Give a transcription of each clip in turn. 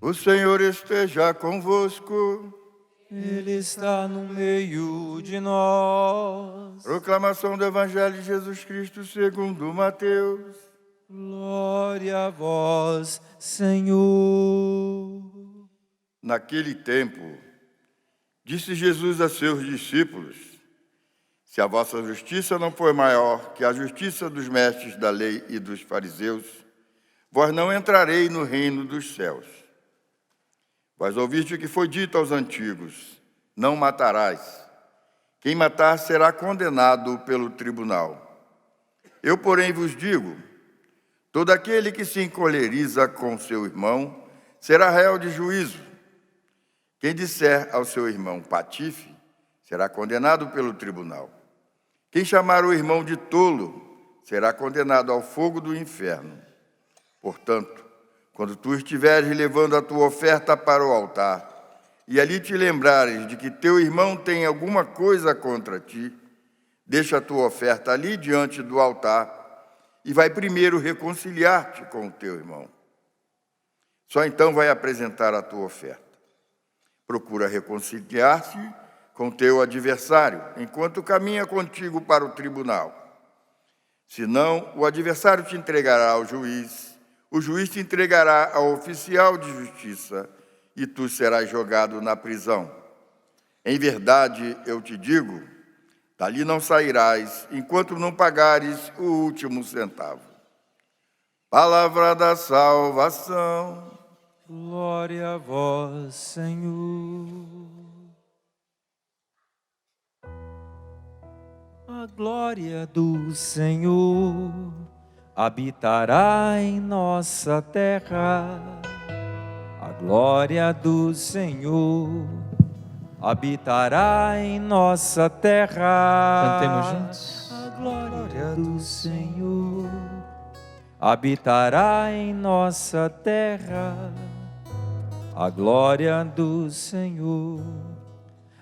O Senhor esteja convosco. Ele está no meio de nós. Proclamação do Evangelho de Jesus Cristo segundo Mateus. Glória a vós, Senhor. Naquele tempo, disse Jesus a seus discípulos: se a vossa justiça não for maior que a justiça dos mestres da lei e dos fariseus, vós não entrareis no reino dos céus. Vós ouviste o que foi dito aos antigos: não matarás. Quem matar será condenado pelo tribunal. Eu, porém, vos digo: todo aquele que se encoleriza com seu irmão será réu de juízo. Quem disser ao seu irmão patife será condenado pelo tribunal. Quem chamar o irmão de tolo será condenado ao fogo do inferno. Portanto, quando tu estiveres levando a tua oferta para o altar, e ali te lembrares de que teu irmão tem alguma coisa contra ti, deixa a tua oferta ali diante do altar e vai primeiro reconciliar-te com o teu irmão. Só então vai apresentar a tua oferta. Procura reconciliar-te com o teu adversário, enquanto caminha contigo para o tribunal. Senão, o adversário te entregará ao juiz, o juiz te entregará ao oficial de justiça, e tu serás jogado na prisão. Em verdade, eu te digo, dali não sairás, enquanto não pagares o último centavo. Palavra da salvação. Glória a vós, Senhor. A glória do Senhor habitará em nossa terra. A glória do Senhor habitará em nossa terra. Cantemos juntos. A glória do Senhor habitará em nossa terra. A glória do Senhor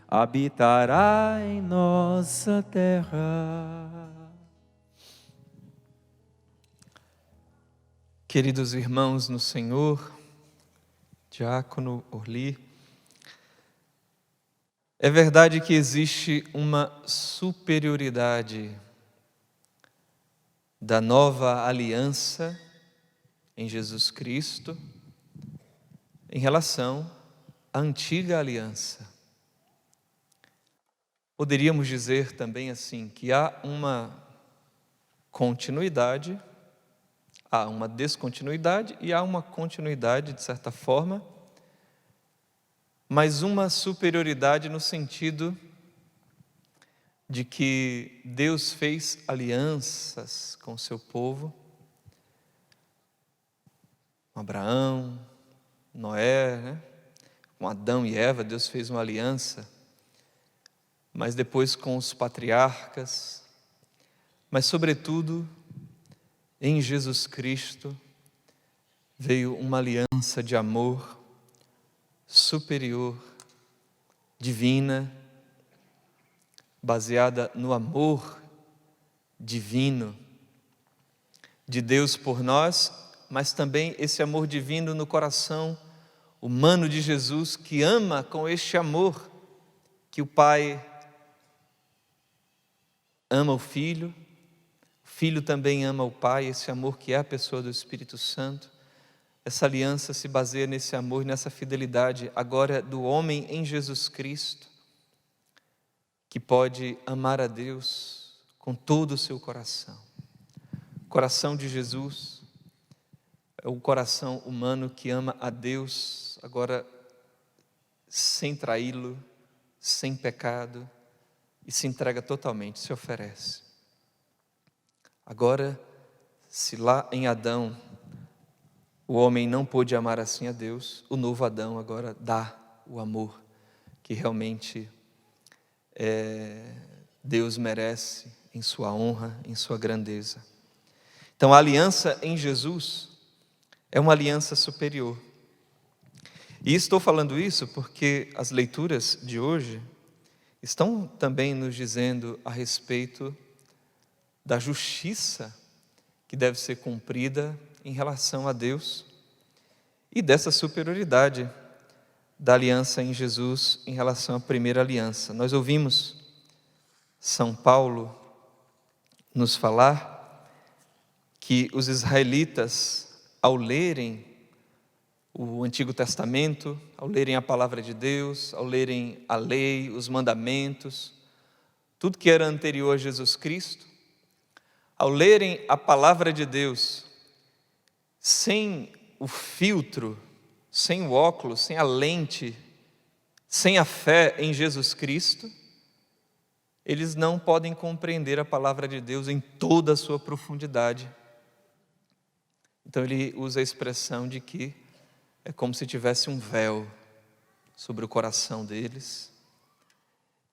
habitará em nossa terra. Queridos irmãos no Senhor, Diácono Orli, é verdade que existe uma superioridade da nova aliança em Jesus Cristo em relação à antiga aliança. Poderíamos dizer também assim, que há uma continuidade, há uma descontinuidade e há uma continuidade, de certa forma, mas uma superioridade no sentido de que Deus fez alianças com o seu povo, com Abraão, Noé, com Adão e Eva, Deus fez uma aliança, mas depois com os patriarcas, mas sobretudo em Jesus Cristo veio uma aliança de amor superior, divina, baseada no amor divino de Deus por nós, mas também esse amor divino no coração humano de Jesus, que ama com este amor que o Pai ama o Filho também ama o Pai, esse amor que é a pessoa do Espírito Santo. Essa aliança se baseia nesse amor, nessa fidelidade, agora do homem em Jesus Cristo, que pode amar a Deus com todo o seu coração. O coração de Jesus é o coração humano que ama a Deus, agora sem traí-lo, sem pecado, e se entrega totalmente, se oferece. Agora, se lá em Adão o homem não pôde amar assim a Deus, o novo Adão agora dá o amor que realmente Deus merece em sua honra, em sua grandeza. Então a aliança em Jesus é uma aliança superior. E estou falando isso porque as leituras de hoje estão também nos dizendo a respeito da justiça que deve ser cumprida em relação a Deus e dessa superioridade da aliança em Jesus em relação à primeira aliança. Nós ouvimos São Paulo nos falar que os israelitas, ao lerem o Antigo Testamento, ao lerem a palavra de Deus, ao lerem a lei, os mandamentos, tudo que era anterior a Jesus Cristo, ao lerem a palavra de Deus, sem o filtro, sem o óculos, sem a lente, sem a fé em Jesus Cristo, eles não podem compreender a palavra de Deus em toda a sua profundidade. Então ele usa a expressão de que é como se tivesse um véu sobre o coração deles,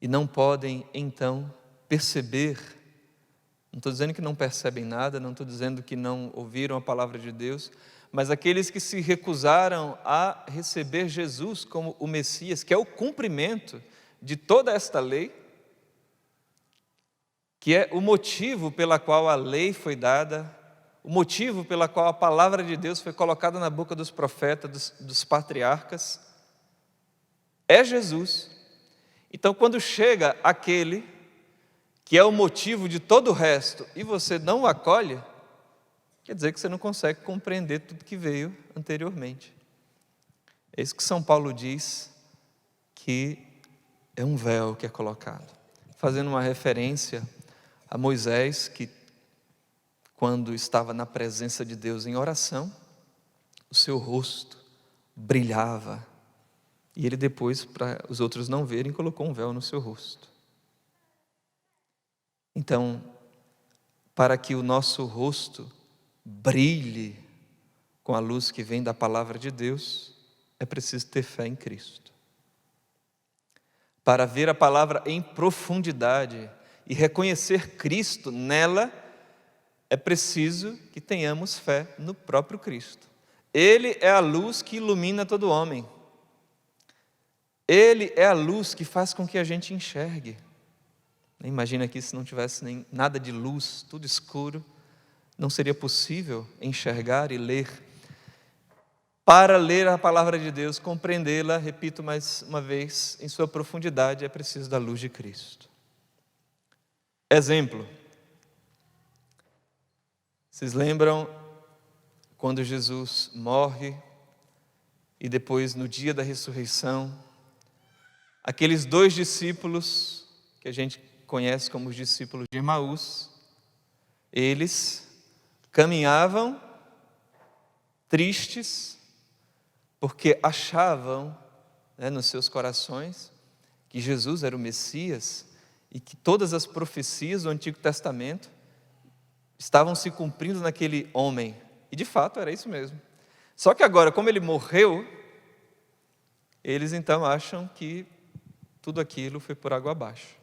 e não podem então perceber. Não estou dizendo que não percebem nada, não estou dizendo que não ouviram a palavra de Deus, mas aqueles que se recusaram a receber Jesus como o Messias, que é o cumprimento de toda esta lei, que é o motivo pela qual a lei foi dada, o motivo pela qual a palavra de Deus foi colocada na boca dos profetas, dos patriarcas, é Jesus. Então, quando chega aquele que é o motivo de todo o resto, e você não o acolhe, quer dizer que você não consegue compreender tudo que veio anteriormente. É isso que São Paulo diz, que é um véu que é colocado, fazendo uma referência a Moisés, que quando estava na presença de Deus em oração, o seu rosto brilhava, e ele depois, para os outros não verem, colocou um véu no seu rosto. Então, para que o nosso rosto brilhe com a luz que vem da palavra de Deus, é preciso ter fé em Cristo. Para ver a palavra em profundidade e reconhecer Cristo nela, é preciso que tenhamos fé no próprio Cristo. Ele é a luz que ilumina todo homem. Ele é a luz que faz com que a gente enxergue. Imagina que se não tivesse nem nada de luz, tudo escuro, não seria possível enxergar e ler. Para ler a palavra de Deus, compreendê-la, repito mais uma vez, em sua profundidade, é preciso da luz de Cristo. Exemplo. Vocês lembram quando Jesus morre e depois, no dia da ressurreição, aqueles 2 discípulos, que a gente conhece como os discípulos de Emaús, eles caminhavam tristes, porque achavam, nos seus corações, que Jesus era o Messias e que todas as profecias do Antigo Testamento estavam se cumprindo naquele homem. E de fato era isso mesmo. Só que agora, como ele morreu, eles então acham que tudo aquilo foi por água abaixo.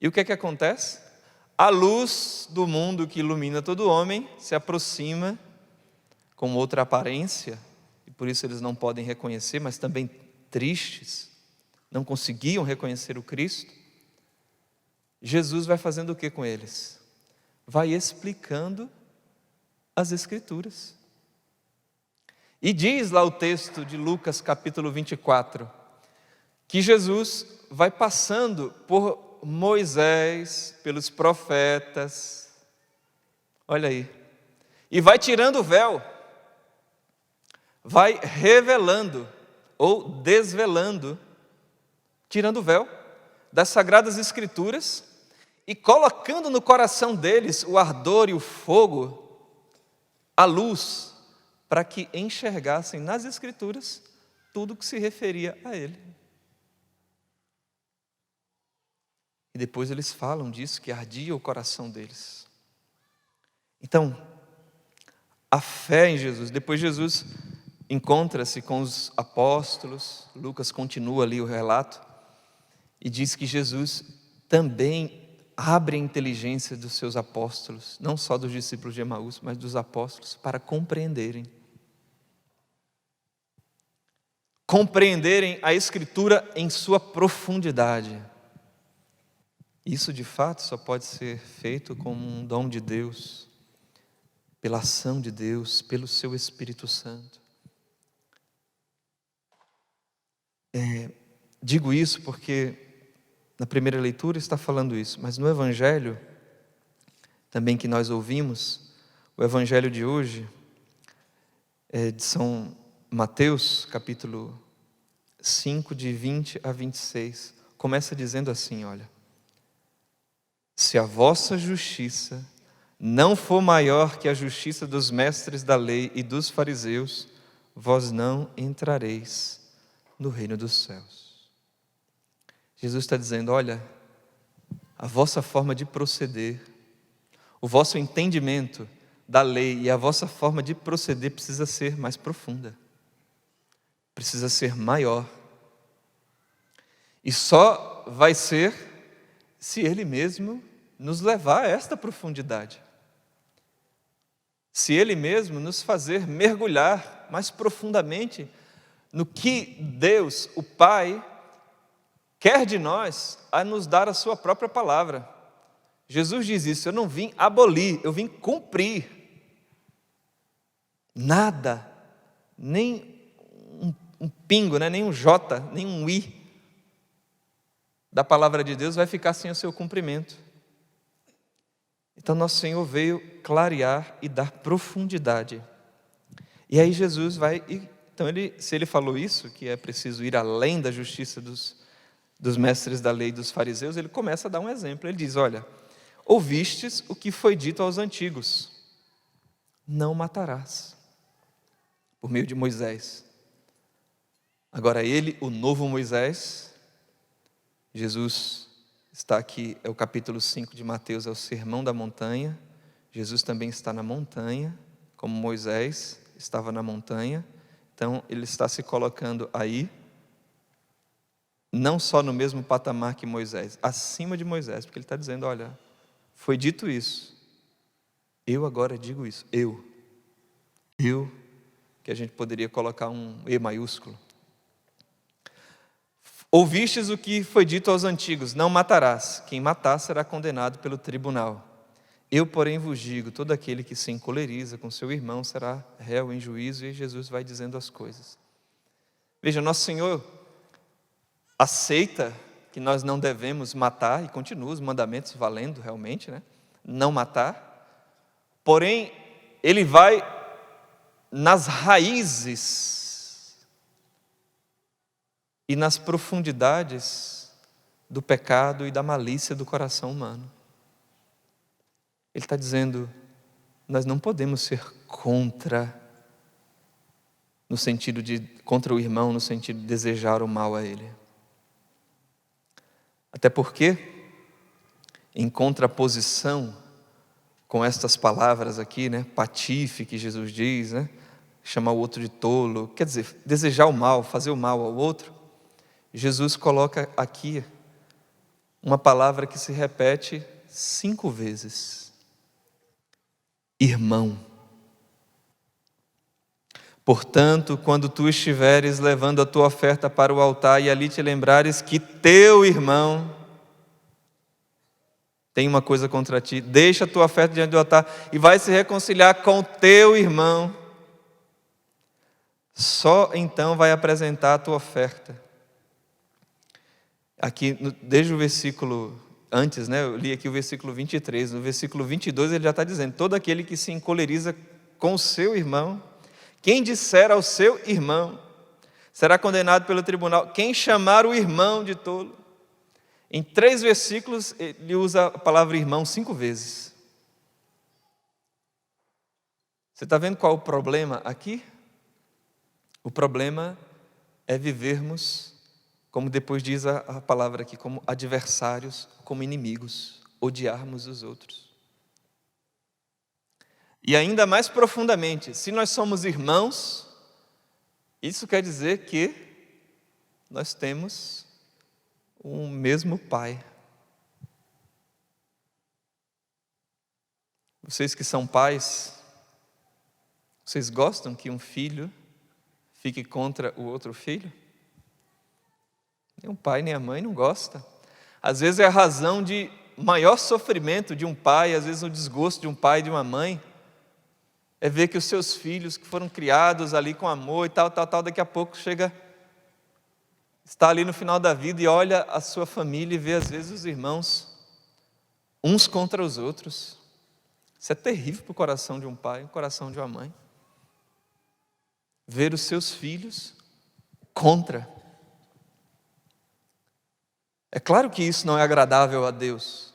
E o que é que acontece? A luz do mundo que ilumina todo homem se aproxima com outra aparência, e por isso eles não podem reconhecer, mas também tristes, não conseguiam reconhecer o Cristo. Jesus vai fazendo o que com eles? Vai explicando as Escrituras. E diz lá o texto de Lucas capítulo 24, que Jesus vai passando por Moisés, pelos profetas, olha aí, e vai tirando o véu, vai revelando ou desvelando, tirando o véu das Sagradas Escrituras e colocando no coração deles o ardor e o fogo, a luz, para que enxergassem nas Escrituras tudo que se referia a Ele. E depois eles falam disso, que ardia o coração deles. Então, a fé em Jesus. Depois Jesus encontra-se com os apóstolos. Lucas continua ali o relato. E diz que Jesus também abre a inteligência dos seus apóstolos. Não só dos discípulos de Emaús, mas dos apóstolos, para compreenderem. Compreenderem a Escritura em sua profundidade. Isso de fato só pode ser feito como um dom de Deus, pela ação de Deus, pelo seu Espírito Santo. Digo isso porque na primeira leitura está falando isso, mas no Evangelho, também que nós ouvimos, o Evangelho de hoje, de São Mateus, capítulo 5, de 20 a 26, começa dizendo assim, olha: se a vossa justiça não for maior que a justiça dos mestres da lei e dos fariseus, vós não entrareis no reino dos céus. Jesus está dizendo, olha, a vossa forma de proceder, o vosso entendimento da lei e a vossa forma de proceder precisa ser mais profunda, precisa ser maior. E só vai ser se Ele mesmo nos levar a esta profundidade. Se Ele mesmo nos fazer mergulhar mais profundamente no que Deus, o Pai, quer de nós a nos dar a sua própria palavra. Jesus diz isso: eu não vim abolir, eu vim cumprir. Nada, nem um pingo, nem um J, nem um I da palavra de Deus vai ficar sem o seu cumprimento. Então nosso Senhor veio clarear e dar profundidade. E aí Jesus vai, então se Ele falou isso, que é preciso ir além da justiça dos mestres da lei e dos fariseus, Ele começa a dar um exemplo. Ele diz, olha, ouvistes o que foi dito aos antigos: não matarás, por meio de Moisés. Agora Ele, o novo Moisés, Jesus está aqui, é o capítulo 5 de Mateus, é o Sermão da Montanha. Jesus também está na montanha, como Moisés estava na montanha. Então Ele está se colocando aí, não só no mesmo patamar que Moisés, acima de Moisés, porque Ele está dizendo, olha, foi dito isso, eu agora digo isso, eu, que a gente poderia colocar um E maiúsculo. Ouvistes o que foi dito aos antigos: não matarás, quem matar será condenado pelo tribunal. Eu, porém, vos digo, todo aquele que se encoleriza com seu irmão será réu em juízo. E Jesus vai dizendo as coisas. Veja, nosso Senhor aceita que nós não devemos matar, e continua os mandamentos valendo realmente, né? Não matar. Porém, Ele vai nas raízes e nas profundidades do pecado e da malícia do coração humano. Ele está dizendo, nós não podemos ser contra, no sentido de contra o irmão, no sentido de desejar o mal a ele. Até porque, em contraposição com estas palavras aqui, né, patife que Jesus diz, né, chamar o outro de tolo, quer dizer, desejar o mal, fazer o mal ao outro, Jesus coloca aqui uma palavra que se repete 5 vezes: irmão. Portanto, quando tu estiveres levando a tua oferta para o altar e ali te lembrares que teu irmão tem uma coisa contra ti, deixa a tua oferta diante do altar e vai se reconciliar com teu irmão. Só então vai apresentar a tua oferta. Aqui, desde o versículo antes, né, eu li aqui o versículo 23, no versículo 22 ele já está dizendo: todo aquele que se encoleriza com o seu irmão, quem disser ao seu irmão, será condenado pelo tribunal. Quem chamar o irmão de tolo. Em 3 versículos ele usa a palavra irmão 5 vezes. Você está vendo qual é o problema aqui? O problema é vivermos, como depois diz a palavra aqui, como adversários, como inimigos, odiarmos os outros. E ainda mais profundamente, se nós somos irmãos, isso quer dizer que nós temos um mesmo Pai. Vocês que são pais, vocês gostam que um filho fique contra o outro filho? Nem o pai nem a mãe não gosta. Às vezes é a razão de maior sofrimento de um pai, às vezes o desgosto de um pai e de uma mãe, é ver que os seus filhos que foram criados ali com amor e tal, daqui a pouco chega está ali no final da vida e olha a sua família e vê às vezes os irmãos uns contra os outros. Isso é terrível para o coração de um pai, o coração de uma mãe. Ver os seus filhos contra. É claro que isso não é agradável a Deus.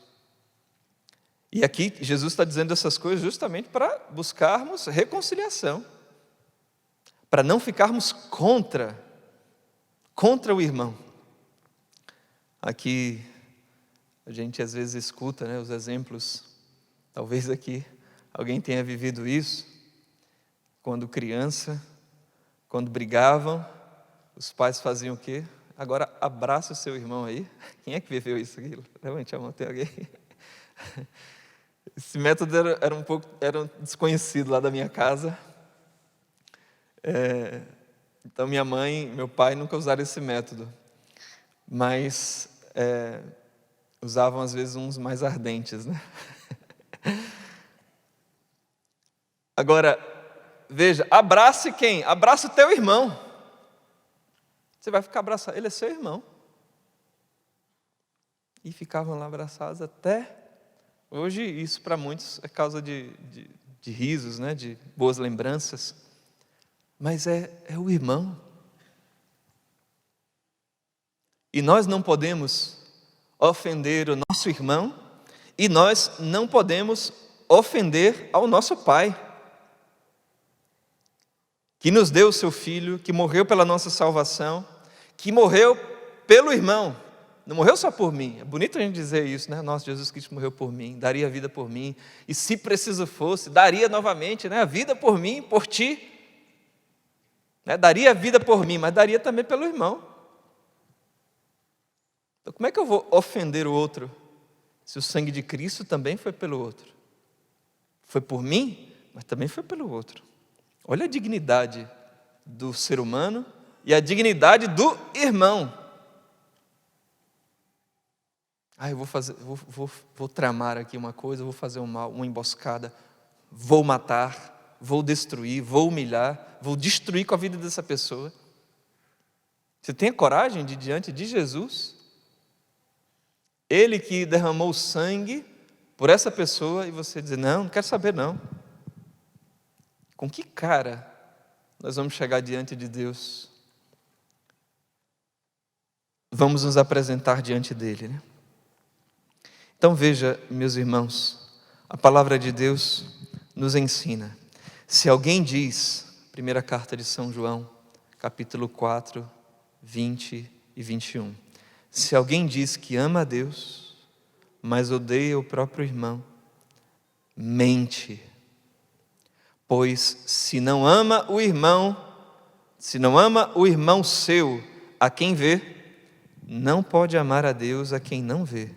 E aqui Jesus está dizendo essas coisas justamente para buscarmos reconciliação, para não ficarmos contra o irmão. Aqui a gente às vezes escuta, né, os exemplos, talvez aqui alguém tenha vivido isso, quando criança, quando brigavam, os pais faziam o quê? Agora abraça o seu irmão aí. Quem é que viveu isso aqui? Levante a mão, tem alguém? Esse método era desconhecido lá da minha casa. Então minha mãe e meu pai nunca usaram esse método, mas usavam às vezes uns mais ardentes, né? Agora, veja, abrace quem? Abraça o teu irmão. Você vai ficar abraçado, ele é seu irmão. E ficavam lá abraçados até... Hoje isso para muitos é causa de risos, né? De boas lembranças. Mas é o irmão. E nós não podemos ofender o nosso irmão, e nós não podemos ofender ao nosso Pai, que nos deu o seu Filho, que morreu pela nossa salvação, que morreu pelo irmão, não morreu só por mim. É bonito a gente dizer isso, né? Nossa, Jesus Cristo morreu por mim, daria a vida por mim, e se preciso fosse, daria novamente, né? A vida por mim, por ti, né? Daria a vida por mim, mas daria também pelo irmão. Então como é que eu vou ofender o outro, se o sangue de Cristo também foi pelo outro? Foi por mim, mas também foi pelo outro. Olha a dignidade do ser humano e a dignidade do irmão. Eu vou tramar aqui uma coisa, vou fazer um mal, uma emboscada, vou matar, vou destruir, vou humilhar, vou destruir com a vida dessa pessoa. Você tem a coragem de ir diante de Jesus? Ele que derramou sangue por essa pessoa e você dizer, não quero saber não. Com que cara nós vamos chegar diante de Deus? Vamos nos apresentar diante dele, né? Então veja, meus irmãos, a palavra de Deus nos ensina. Se alguém diz, primeira carta de São João, capítulo 4, 20 e 21. Se alguém diz que ama a Deus, mas odeia o próprio irmão, mente. Pois se não ama o irmão seu a quem vê, não pode amar a Deus a quem não vê.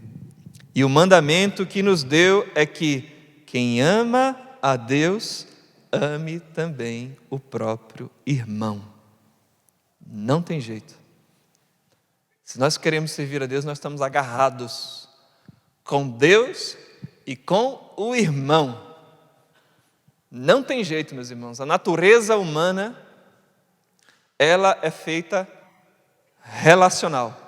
E o mandamento que nos deu é que quem ama a Deus, ame também o próprio irmão. Não tem jeito. Se nós queremos servir a Deus, nós estamos agarrados com Deus e com o irmão. Não tem jeito, meus irmãos. A natureza humana, ela é feita relacional.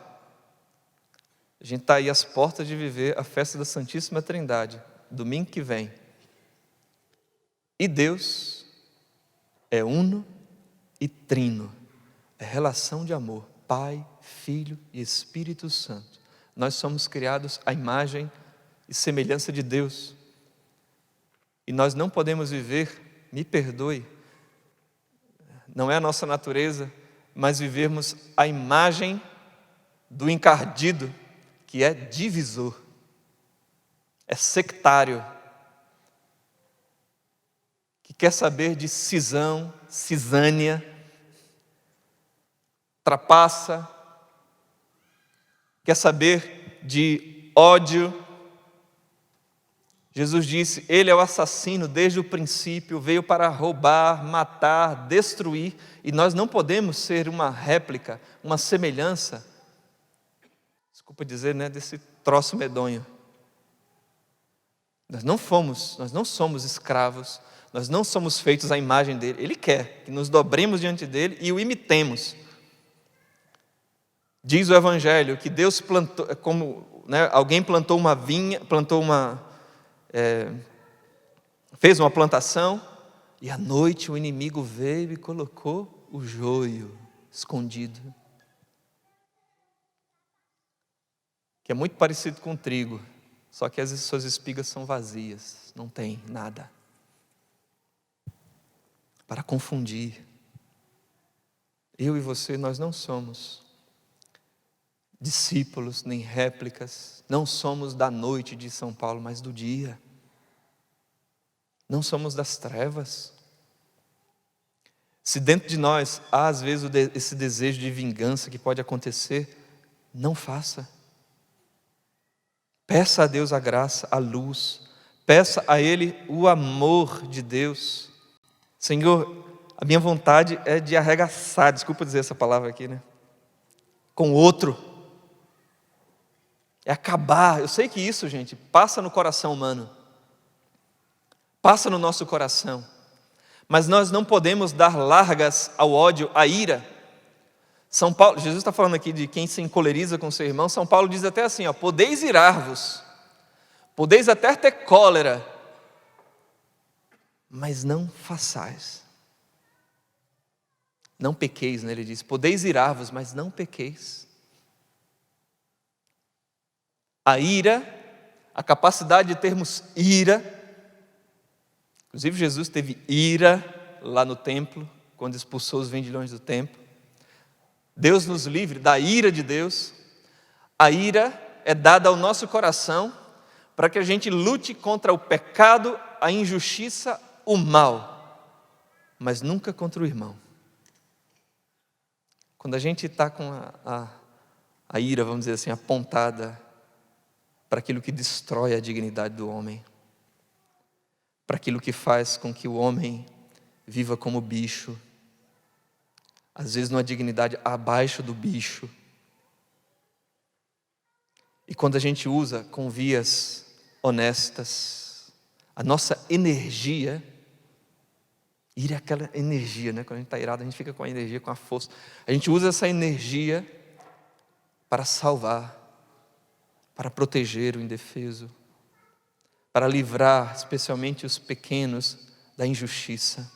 A gente está aí às portas de viver a festa da Santíssima Trindade, domingo que vem. E Deus é uno e trino. É relação de amor. Pai, Filho e Espírito Santo. Nós somos criados à imagem e semelhança de Deus. E nós não podemos viver, me perdoe, não é a nossa natureza, mas vivermos a imagem do encardido, que é divisor, é sectário, que quer saber de cisão, cisânia, trapaça, quer saber de ódio. Jesus disse, ele é o assassino desde o princípio, veio para roubar, matar, destruir, e nós não podemos ser uma réplica, uma semelhança, desculpa dizer, né, desse troço medonho. Nós não somos escravos, nós não somos feitos à imagem dele. Ele quer que nos dobremos diante dele e o imitemos. Diz o Evangelho que Deus plantou, como, né, alguém plantou uma vinha, fez uma plantação, e à noite o inimigo veio e colocou o joio escondido. Que é muito parecido com o trigo, só que as suas espigas são vazias, não tem nada. Para confundir. Eu e você, nós não somos discípulos nem réplicas, não somos da noite de São Paulo, mas do dia. Não somos das trevas. Se dentro de nós há às vezes esse desejo de vingança que pode acontecer, não faça. Peça a Deus a graça, a luz, peça a Ele o amor de Deus. Senhor, a minha vontade é de arregaçar, desculpa dizer essa palavra aqui, né? Com o outro. É acabar. Eu sei que isso, gente, passa no coração humano. Passa no nosso coração. Mas nós não podemos dar largas ao ódio, à ira. São Paulo, Jesus está falando aqui de quem se encoleriza com seu irmão. São Paulo diz até assim, ó, podeis irar-vos, podeis até ter cólera, mas não façais. Não pequeis, né? Ele diz, podeis irar-vos, mas não pequeis. A ira, a capacidade de termos ira, inclusive Jesus teve ira lá no templo, quando expulsou os vendilhões do templo. Deus nos livre da ira de Deus. A ira é dada ao nosso coração para que a gente lute contra o pecado, a injustiça, o mal, mas nunca contra o irmão. Quando a gente está com a ira, vamos dizer assim, apontada para aquilo que destrói a dignidade do homem, para aquilo que faz com que o homem viva como bicho, às vezes numa dignidade abaixo do bicho. E quando a gente usa com vias honestas, a nossa energia, ira é aquela energia, né? Quando a gente está irado, a gente fica com a energia, com a força. A gente usa essa energia para salvar, para proteger o indefeso, para livrar, especialmente os pequenos, da injustiça.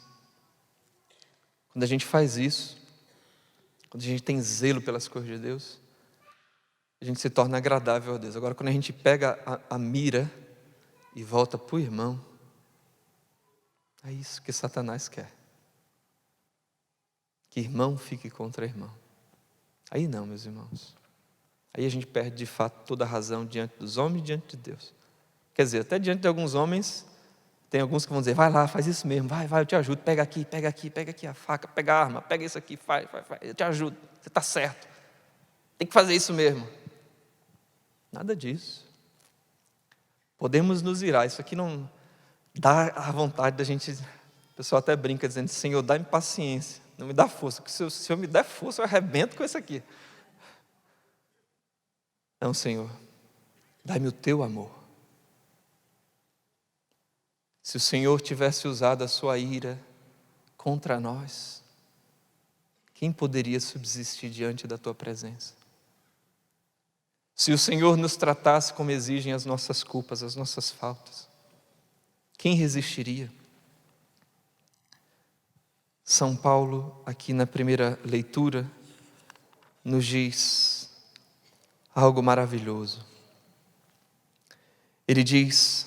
Quando a gente faz isso, quando a gente tem zelo pelas coisas de Deus, a gente se torna agradável a Deus. Agora, quando a gente pega a mira e volta para o irmão, é isso que Satanás quer. Que irmão fique contra irmão. Aí não, meus irmãos. Aí a gente perde de fato toda a razão diante dos homens e diante de Deus. Quer dizer, até diante de alguns homens, tem alguns que vão dizer, vai lá, faz isso mesmo, vai, eu te ajudo, pega aqui a faca, pega a arma, pega isso aqui, faz, eu te ajudo, você está certo, tem que fazer isso mesmo. Nada disso. Podemos nos irar, isso aqui não dá a vontade da gente, o pessoal até brinca dizendo, Senhor, dá-me paciência, não me dá força, porque se o Senhor me der força, eu arrebento com isso aqui. Não, Senhor, dá-me o teu amor. Se o Senhor tivesse usado a sua ira contra nós, quem poderia subsistir diante da tua presença? Se o Senhor nos tratasse como exigem as nossas culpas, as nossas faltas, quem resistiria? São Paulo, aqui na primeira leitura, nos diz algo maravilhoso. Ele diz,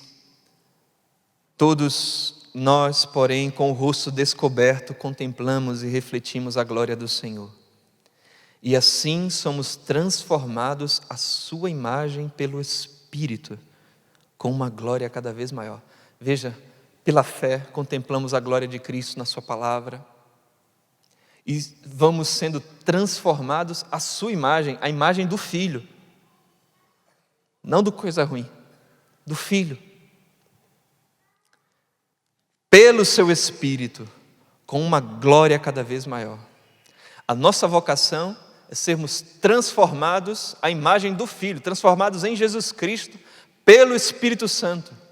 todos nós, porém, com o rosto descoberto, contemplamos e refletimos a glória do Senhor. E assim somos transformados à sua imagem pelo Espírito, com uma glória cada vez maior. Veja, pela fé, contemplamos a glória de Cristo na sua palavra, e vamos sendo transformados à sua imagem, a imagem do Filho. Não do coisa ruim, do Filho. Pelo seu Espírito, com uma glória cada vez maior. A nossa vocação é sermos transformados à imagem do Filho, transformados em Jesus Cristo, pelo Espírito Santo.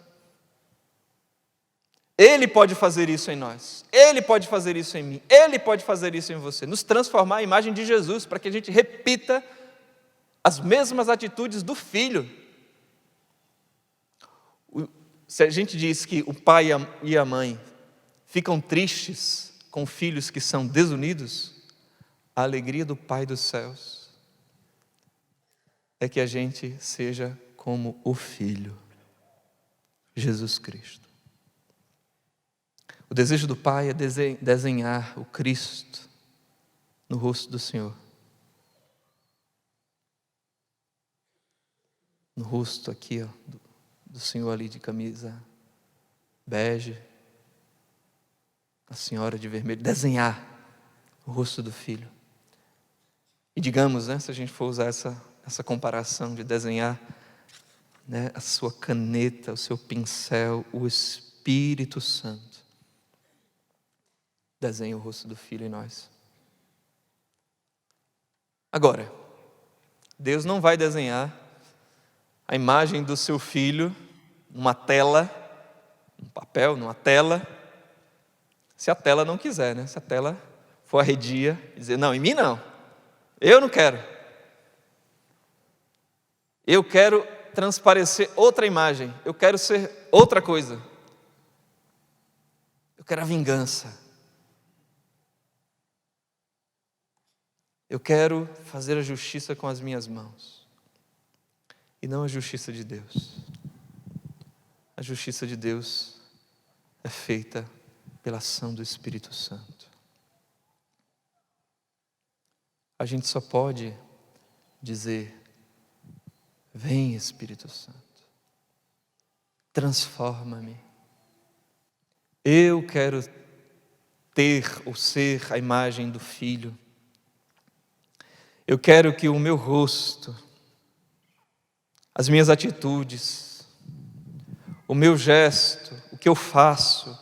Ele pode fazer isso em nós, Ele pode fazer isso em mim, Ele pode fazer isso em você, nos transformar à imagem de Jesus, para que a gente repita as mesmas atitudes do filho. Se a gente diz que o pai e a mãe ficam tristes com filhos que são desunidos, a alegria do Pai dos céus é que a gente seja como o Filho, Jesus Cristo. O desejo do Pai é desenhar o Cristo no rosto do Senhor. No rosto aqui, ó, do Senhor ali de camisa bege, a senhora de vermelho, desenhar o rosto do Filho. E digamos, né, se a gente for usar essa comparação de desenhar, né, a sua caneta, o seu pincel, o Espírito Santo desenha o rosto do Filho em nós. Agora, Deus não vai desenhar a imagem do seu Filho numa tela, num papel, numa tela, se a tela não quiser, né? Se a tela for arredia e dizer, não, em mim não, eu não quero. Eu quero transparecer outra imagem, eu quero ser outra coisa. Eu quero a vingança. Eu quero fazer a justiça com as minhas mãos. E não a justiça de Deus. A justiça de Deus é feita pela ação do Espírito Santo. A gente só pode dizer, vem Espírito Santo, transforma-me. Eu quero ter ou ser a imagem do Filho. Eu quero que o meu rosto, as minhas atitudes, o meu gesto, o que eu faço,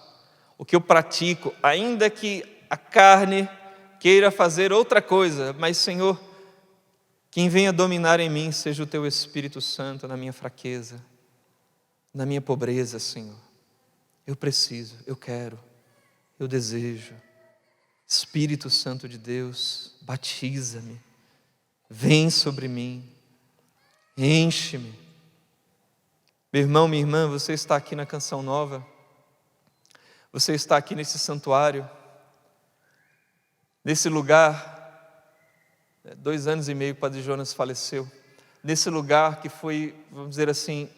o que eu pratico, ainda que a carne queira fazer outra coisa, mas Senhor, quem venha dominar em mim seja o Teu Espírito Santo na minha fraqueza, na minha pobreza, Senhor. Eu preciso, eu quero, eu desejo. Espírito Santo de Deus, batiza-me, vem sobre mim, enche-me. Meu irmão, minha irmã, você está aqui na Canção Nova, você está aqui nesse santuário, nesse lugar, 2 anos e meio que o Padre Jonas faleceu, nesse lugar que foi, vamos dizer assim,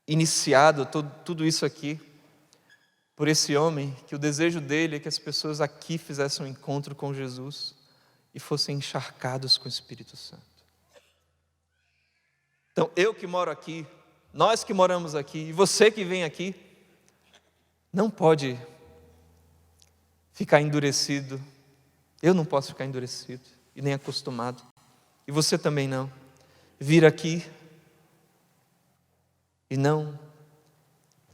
iniciado tudo isso aqui, por esse homem, que o desejo dele é que as pessoas aqui fizessem um encontro com Jesus e fossem encharcados com o Espírito Santo. Então, eu que moro aqui, nós que moramos aqui, e você que vem aqui, não pode ficar endurecido. Eu não posso ficar endurecido e nem acostumado. E você também não. Vir aqui e não,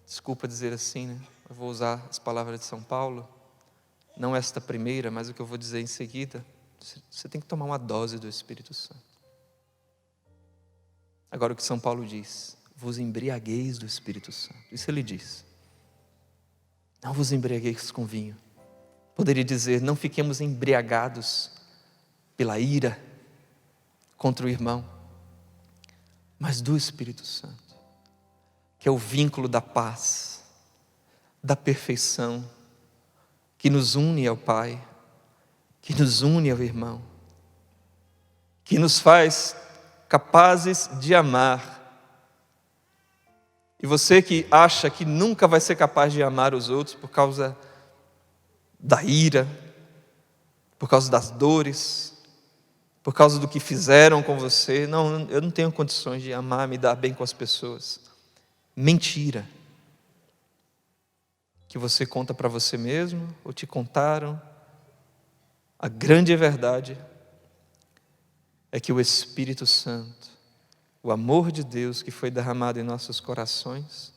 desculpa dizer assim, né? Eu vou usar as palavras de São Paulo, não esta primeira, mas o que eu vou dizer em seguida. Você tem que tomar uma dose do Espírito Santo. Agora o que São Paulo diz, vos embriagueis do Espírito Santo. Isso ele diz. Não vos embriagueis com vinho. Poderia dizer, não fiquemos embriagados pela ira contra o irmão, mas do Espírito Santo, que é o vínculo da paz, da perfeição, que nos une ao Pai, que nos une ao irmão, que nos faz capazes de amar. E você que acha que nunca vai ser capaz de amar os outros por causa da ira, por causa das dores, por causa do que fizeram com você, não, eu não tenho condições de amar, me dar bem com as pessoas. Mentira. Que você conta para você mesmo, ou te contaram. A grande verdade é que o Espírito Santo, o amor de Deus que foi derramado em nossos corações,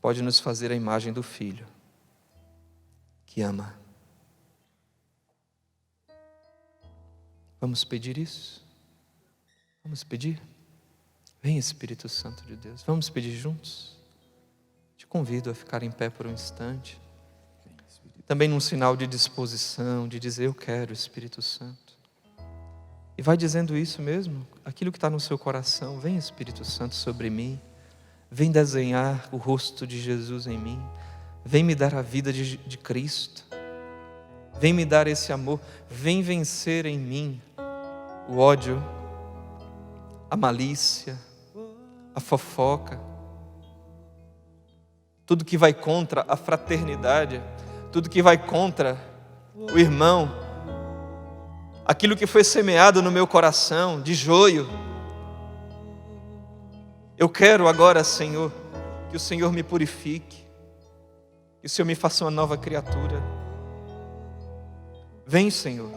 pode nos fazer a imagem do Filho, que ama. Vamos pedir isso? Vamos pedir? Vem Espírito Santo de Deus, vamos pedir juntos? Te convido a ficar em pé por um instante. Também num sinal de disposição, de dizer, eu quero Espírito Santo. E vai dizendo isso mesmo, aquilo que está no seu coração. Vem, Espírito Santo, sobre mim. Vem desenhar o rosto de Jesus em mim. Vem me dar a vida de Cristo. Vem me dar esse amor. Vem vencer em mim o ódio, a malícia, a fofoca. Tudo que vai contra a fraternidade, tudo que vai contra o irmão, aquilo que foi semeado no meu coração de joio. Eu quero agora, Senhor, que o Senhor me purifique, que o Senhor me faça uma nova criatura. Vem, Senhor.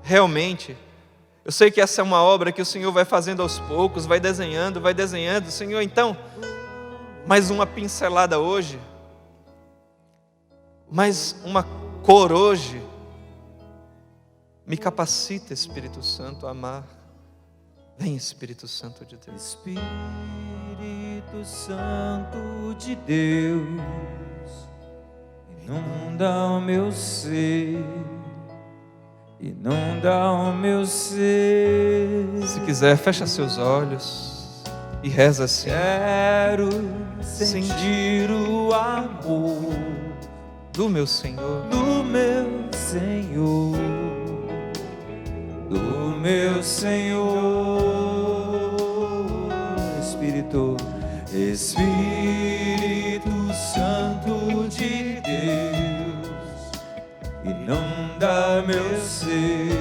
Realmente, eu sei que essa é uma obra que o Senhor vai fazendo aos poucos, vai desenhando. Senhor, então, mais uma pincelada hoje, mais uma cor hoje. Me capacita, Espírito Santo, a amar. Vem, Espírito Santo de Deus. Espírito Santo de Deus, inunda o meu ser, inunda o meu ser. Se quiser, fecha seus olhos e reza assim. Quero sentir o amor Do meu Senhor, do meu Senhor, do meu Senhor. Espírito Santo de Deus, inunda meu ser,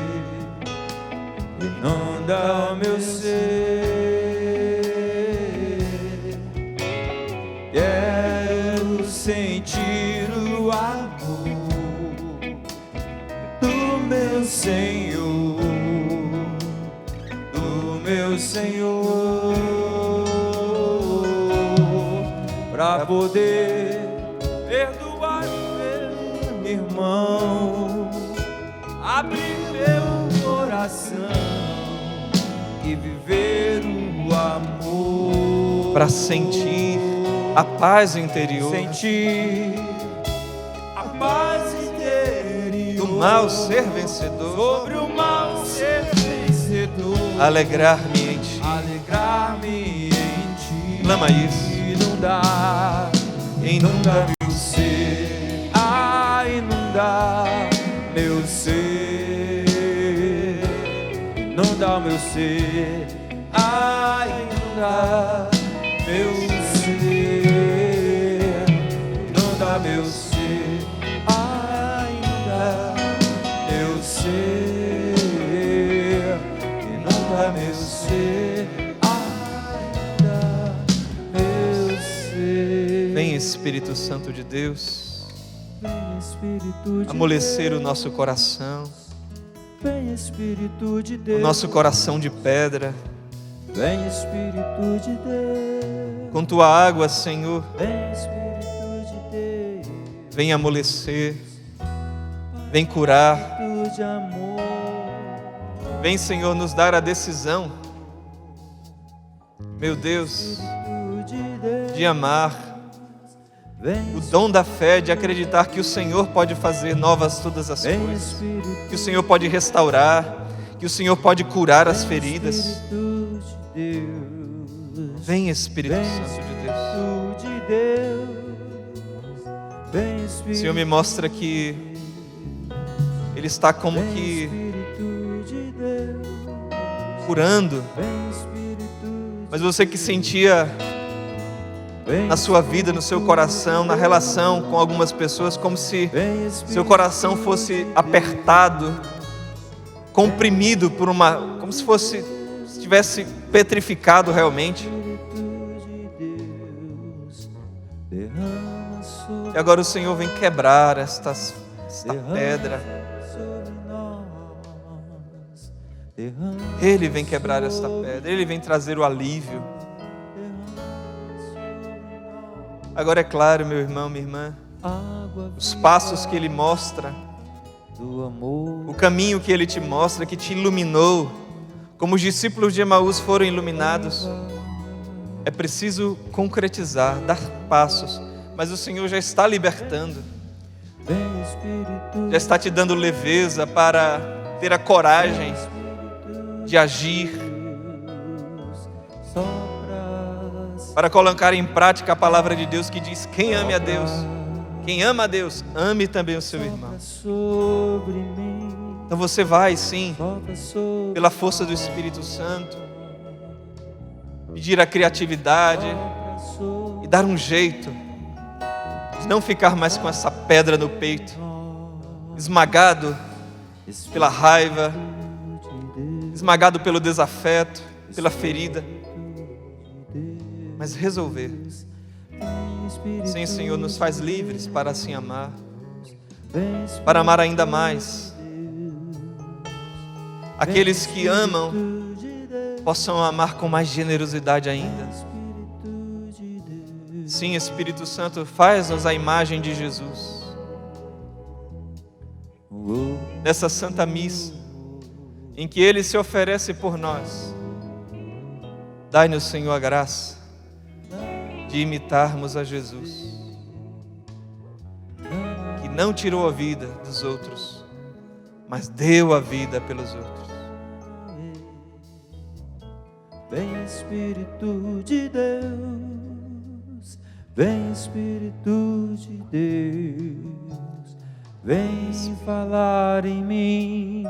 inunda o meu ser. Quero sentir o amor do meu Senhor, do meu Senhor, para poder perdoar meu irmão, abrir meu coração e viver o amor, para sentir a paz interior, sentir a paz interior, do mal ser vencedor, sobre o mal ser vencedor, alegrar-me em Ti. alegrar-me em Ti. Clama isso. Inundar, inundar meu ser, inundar meu ser, inundar meu ser, inundar meu ser, inundar meu ser, inundar meu ser, inundar meu ser. Vem, Espírito Santo de Deus, Vem, Espírito de amolecer o nosso coração, Vem, Espírito de Deus, o nosso coração de pedra. Vem, Espírito de Deus, Com Tua água, Senhor, Vem, Espírito de Deus, vem amolecer, vem curar. Espírito de amor, Vem, Senhor, nos dar a decisão, meu Deus, de Deus, de amar, Vem, o dom da fé, de acreditar que o Senhor pode fazer novas todas as Vem, coisas, Espírito, que o Senhor pode restaurar, que o Senhor pode curar as feridas. Espírito de Deus, Vem, Espírito Vem, Santo de Deus. Espírito de Deus, Vem, O Espírito, Senhor me mostra que Ele está como Vem, que Espírito de Deus, curando, Vem, Espírito, mas você que sentia Vem, na sua vida, no seu coração, na relação com algumas pessoas, como se Vem, Espírito, seu coração fosse apertado, comprimido por como se estivesse petrificado realmente. derrama sobre E agora o Senhor vem quebrar esta pedra. nós, derrama Ele vem quebrar esta pedra, Ele vem trazer o alívio. Agora é claro, meu irmão, minha irmã, água os passos que Ele mostra, do amor, o caminho que Ele te mostra, que te iluminou, como os discípulos de Emaús foram iluminados. É preciso concretizar, dar passos, mas o Senhor já está libertando, Vem, Espírito, já está te dando leveza para ter a coragem de agir, para colocar em prática a palavra de Deus que diz: quem ame a Deus, quem ama a Deus, ame também o seu irmão. Então você vai sim, pela força do Espírito Santo, pedir a criatividade e dar um jeito de não ficar mais com essa pedra no peito, esmagado pela raiva, esmagado pelo desafeto, pela ferida, mas resolver. Sim, Senhor, nos faz livres para assim amar, para amar ainda mais. Aqueles que amam possam amar com mais generosidade ainda. Sim, Espírito Santo, faz-nos a imagem de Jesus. Nessa Santa Missa, em que Ele se oferece por nós, dai-nos, Senhor, a graça de imitarmos a Jesus, que não tirou a vida dos outros, mas deu a vida pelos outros. Vem Espírito de Deus, vem Espírito de Deus, vem falar em mim,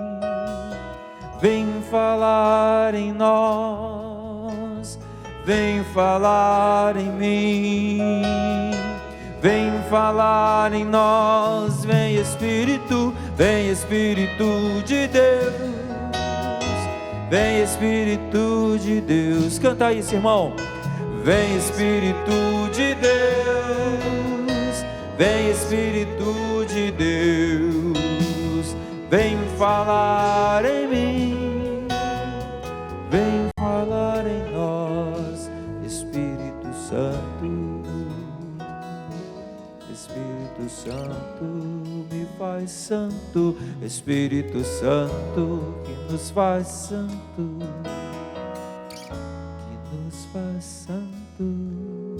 vem falar em nós, vem falar em mim, vem falar em nós, vem Espírito de Deus. Vem Espírito de Deus, canta isso, irmão. Vem Espírito de Deus, vem Espírito de Deus, vem falar em mim, vem falar em nós, Espírito Santo, Espírito Santo, me faz santo, Espírito Santo, que nos faz santo, que nos faz santo.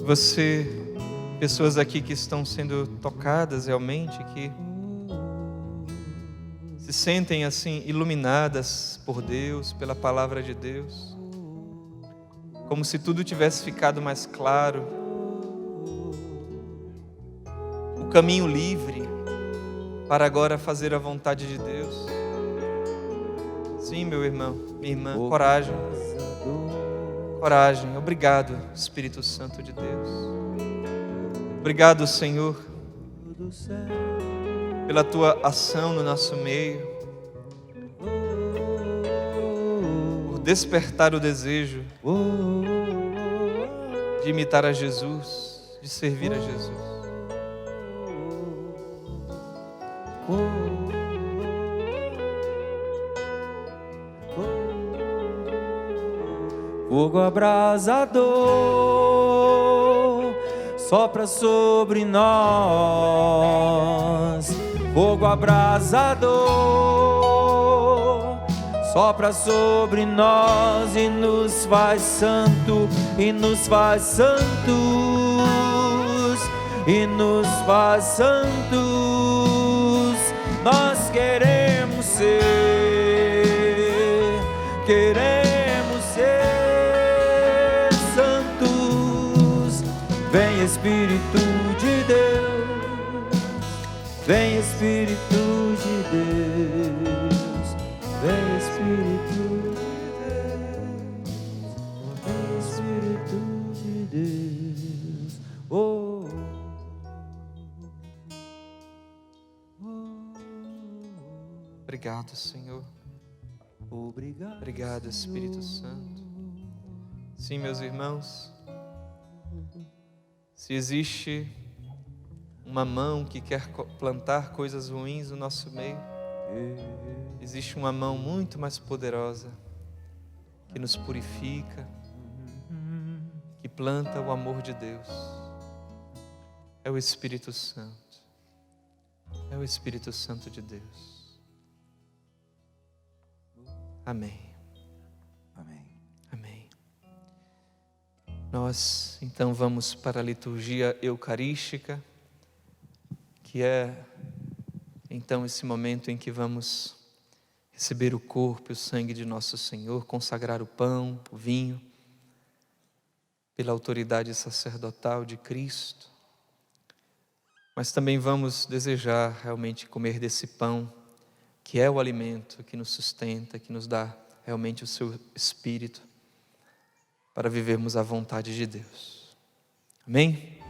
Você, pessoas aqui que estão sendo tocadas realmente, que se sentem assim iluminadas por Deus, pela palavra de Deus, como se tudo tivesse ficado mais claro, o caminho livre para agora fazer a vontade de Deus. Sim, meu irmão, minha irmã, coragem. Coragem. Obrigado, Espírito Santo de Deus. Obrigado, Senhor, pela tua ação no nosso meio, por despertar o desejo de imitar a Jesus, de servir a Jesus. Fogo abrasador sopra sobre nós. Fogo abrasador sopra sobre nós e nos faz santo, e nos faz santos, e nos faz santos. Nós queremos ser, queremos ser santos. Vem Espírito de Deus, vem Espírito de Deus, vem Espírito de Deus, vem Espírito de Deus. Oh. Obrigado, Senhor. Obrigado, Espírito Santo. Sim, meus irmãos, se existe uma mão que quer plantar coisas ruins no nosso meio, existe uma mão muito mais poderosa que nos purifica, que planta o amor de Deus. É o Espírito Santo. É o Espírito Santo de Deus. Amém. Amém. Amém. Nós então vamos para a liturgia eucarística, que é então esse momento em que vamos receber o corpo e o sangue de nosso Senhor, consagrar o pão, o vinho, pela autoridade sacerdotal de Cristo. Mas também vamos desejar realmente comer desse pão, que é o alimento que nos sustenta, que nos dá realmente o seu Espírito, para vivermos a vontade de Deus. Amém?